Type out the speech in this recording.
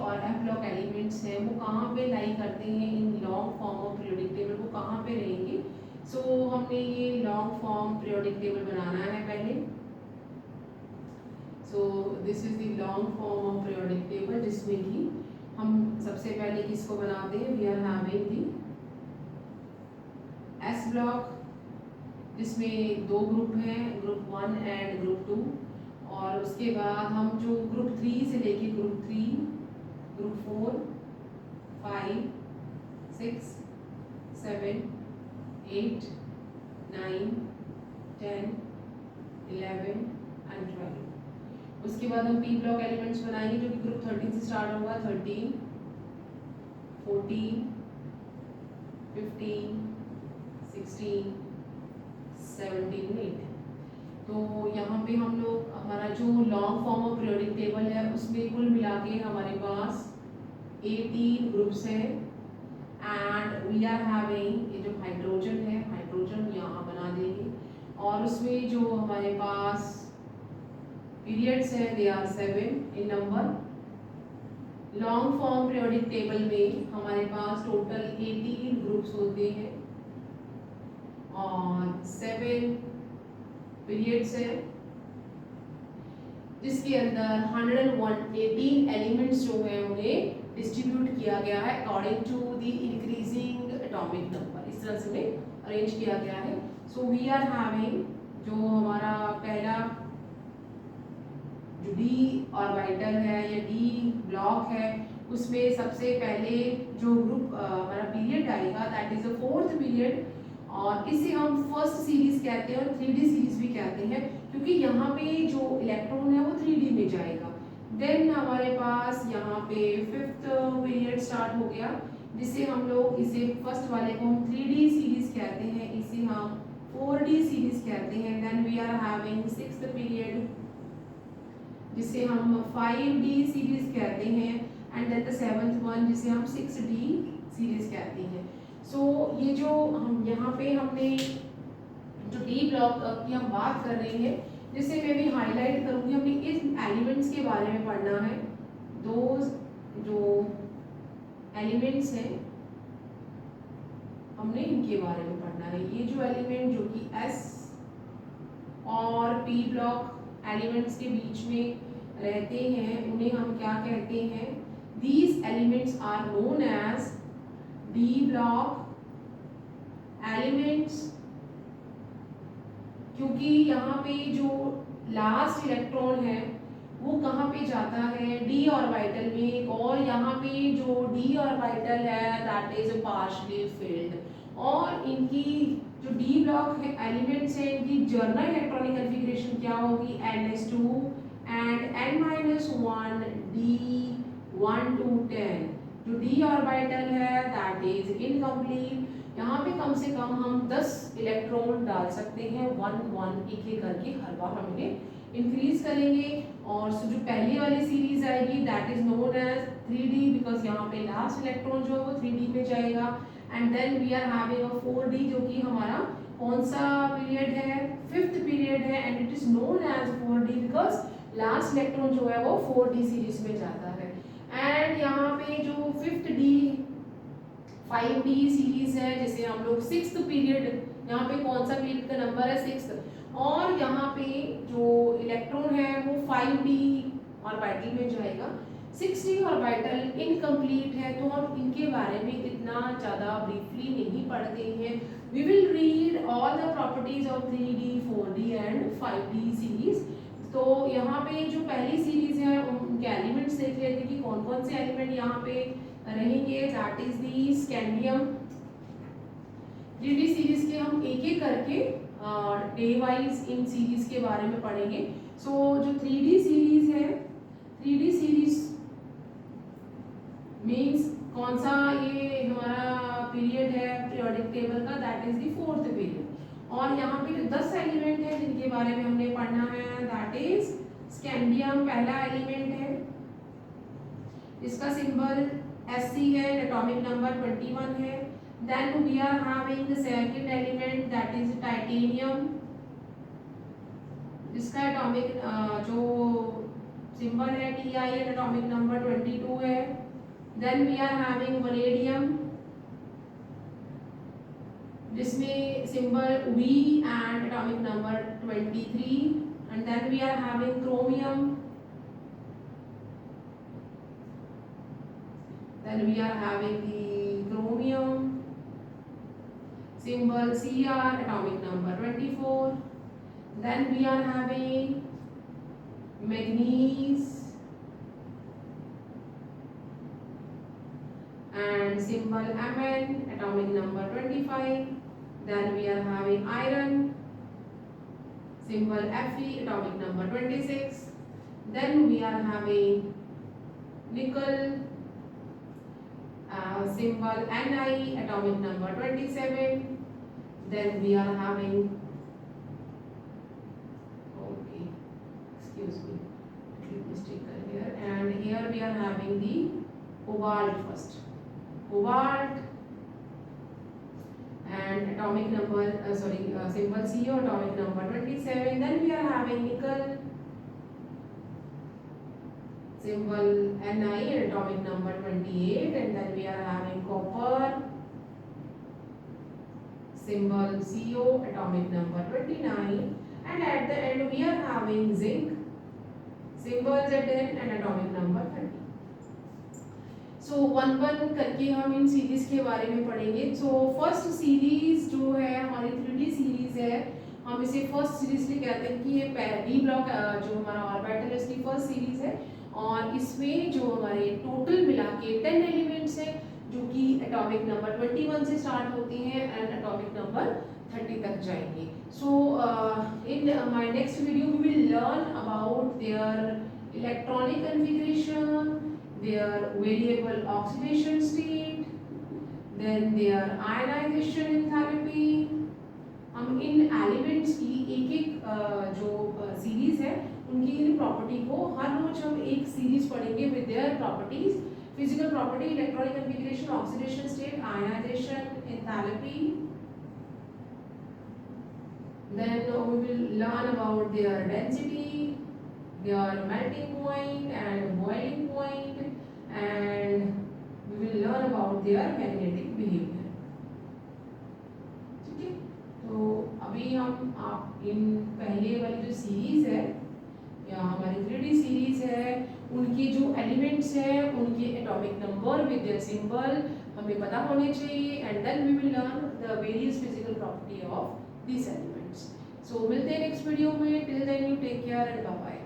और F block elements हैं वो कहाँ पे लाई करते हैं in long form of periodic table, वो कहाँ पे रहेंगे। सो हमने ये लॉन्ग फॉर्म पीरियोडिक टेबल बनाना है पहले। So this is the long form of periodic table, जिसमें कि हम सबसे पहले किसको बनाते हैं, we are having the S block, जिसमें दो ग्रुप हैं, ग्रुप 1 एंड ग्रुप 2। और उसके बाद हम जो ग्रुप 3 से लेके ग्रुप 3, ग्रुप 4, 5, 6, 7, 8, 9, 10, 11 एंड 12। उसके बाद हम पी ब्लॉक एलिमेंट्स बनाएंगे जो कि ग्रुप 13 से स्टार्ट होगा, 13, 14, 15, 16, 17, 18। तो यहाँ पे हम लोग हमारा जो long form of periodic table है उसमें कुल मिला के हमारे पास 18 ग्रुप्स हैं। एंड वी आर हैविंग, ये जो हाइड्रोजन है, हाइड्रोजन यहाँ बना देंगे। और उसमें जो हमारे पास पीरियड्स हैं they are 7 in number. Long form periodic table में हमारे पास टोटल 18 ग्रुप्स होते हैं और 7 पीरियड्स है, जिसके अंदर 118 एलिमेंट्स जो है उन्हें डिस्ट्रीब्यूट किया गया है according to the increasing atomic number. इस तरह से उन्हें अरेंज किया गया है। सो वी आर हैविंग जो हमारा पहला जो डी ऑर्बिटल है या डी ब्लॉक है, उसमें सबसे पहले जो ग्रुप हमारा पीरियड आएगा that is the 4th period. और इसे हम फर्स्ट सीरीज कहते हैं और 3D सीरीज भी कहते हैं, क्योंकि यहाँ पे जो इलेक्ट्रॉन है वो 3D में जाएगा। देन हमारे पास यहाँ पे 5th पीरियड स्टार्ट हो गया, जिसे हम लोग इसे फर्स्ट वाले को हम 3D सीरीज कहते हैं, इसे हम 4D सीरीज कहते हैं। Then we are having 6th period, जिसे हम 5D सीरीज कहते हैं। And then the 7th one, जिसे हम 6D सीरीज कहते हैं। सो ये जो हम यहाँ पे हमने जो डी ब्लॉक की हम बात कर रहे हैं, जिसे मैं भी हाईलाइट करूँगी, हमने इन एलिमेंट्स के बारे में पढ़ना है। दो जो एलिमेंट्स हैं हमने इनके बारे में पढ़ना है। ये जो एलिमेंट जो कि एस और पी ब्लॉक एलिमेंट्स के बीच में रहते हैं उन्हें हम क्या कहते हैं, these elements are known as D block elements. क्योंकि यहाँ पे जो लास्ट इलेक्ट्रॉन है वो कहाँ पे जाता है, डी ऑर्बिटल में। और यहाँ पे जो डी ऑर्बिटल है दैट इज पार्शियली फिल्ड। और इनकी जो डी ब्लॉक है एलिमेंट्स है, इनकी जर्नल इलेक्ट्रॉनिक कॉन्फ़िगरेशन क्या होगी, Ns2 and N-1 D1 to 10। जो डी ऑर्बिटल है दैट इज इनकम्प्लीट। यहाँ पे कम से कम हम 10 इलेक्ट्रॉन डाल सकते हैं, 1 एक एक करके हर बार हम इन्हें इंक्रीज करेंगे। और जो पहली वाली सीरीज आएगी that is known as 3D, because यहाँ पे लास्ट इलेक्ट्रॉन जो है वो 3D में जाएगा। And then we are having a 4D, जो कि हमारा कौन सा पीरियड है, 5th पीरियड है। And it is known as 4D because last electron जो है वो 4D सीरीज में जाता है। एंड यहाँ पे जो 5D सीरीज है, जिसे हम लोग 6th पीरियड, यहाँ पे कौन सा पीरियड का नंबर है, 6th। और यहाँ पे जो इलेक्ट्रॉन है वो 5D ऑर्बिटल में जाएगा। 6D ऑर्बिटल इनकम्प्लीट है, तो हम इनके बारे में इतना ज़्यादा ब्रीफली नहीं पढ़ते हैं। We will read all the properties of 3D, 4D and 5D series. तो यहाँ पे जो पहली सीरीज है उनके एलिमेंट्स देख लेते हैं कि कौन कौन से एलिमेंट यहाँ पे रहेंगे। That is the scandium. 3D series के हम एक एक करके डे वाइज इन सीरीज के बारे में पढ़ेंगे। सो जो 3D सीरीज है, 3D सीरीज मीन्स कौन सा ये हमारा पीरियड है पीरियोडिक टेबल का, that is the 4th period. और यहाँ पे जो 10 एलिमेंट है जिनके बारे में हमने पढ़ना है दैट इज स्कैंडियम पहला एलिमेंट है, इसका सिंबल Sc है, एटॉमिक नंबर 21 है। Then we are having the second element that is titanium, जिसका एटॉमिक जो सिंबल है Ti एंड एटॉमिक नंबर 22 है। Then we are having vanadium जिसमें symbol V and atomic number 23, and then we are having chromium, then we are having the chromium, symbol Cr, atomic number 24, then we are having manganese and symbol Mn, atomic number 25, then we are having iron, symbol Fe, atomic number 26, then we are having nickel, symbol Ni, atomic number 27, then we are having, okay, excuse me, little mistake here, and here we are having the cobalt first, cobalt and atomic number, symbol Co, atomic number 27, then we are having nickel, symbol Ni and atomic number 28, and then we are having copper, symbol Co, atomic number 29, and at the end we are having zinc, symbol Zn and atomic number 30. So one one करके हम in series के बारे में पढ़ेंगे. So first series जो है हमारी 3D series है, हम इसे फर्स्ट सीरीज लिए कहते हैं कि ये डी ब्लॉक जो हमारा ऑर्बिटल है इसकी फर्स्ट सीरीज है, और इसमें जो हमारे टोटल मिला के 10 एलिमेंट्स हैं जो कि एटॉमिक नंबर 21 से स्टार्ट होती हैं एंड एटॉमिक नंबर 30 तक जाएंगे. So in my next video we will learn about their electronic configuration, their variable oxidation state, then their ionization enthalpy. हम इन एलिमेंट्स की एक एक जो सीरीज है उनकी इन प्रॉपर्टी को हर रोज हम एक सीरीज पढ़ेंगे with their properties, physical property, electronic configuration, oxidation state, ionisation, enthalpy. Then we will learn about their density, their melting point and boiling point, and we will learn about their magnetic behavior. ठीक है, तो अभी हम आप इन पहले वाली जो series है या हमारी 3D सीरीज है उनके जो एलिमेंट्स हैं उनके atomic number with their symbol हमें पता होने चाहिए, and then we will learn the various physical property of this elements. So मिलते हैं नेक्स्ट वीडियो में. Till then you take care and bye bye.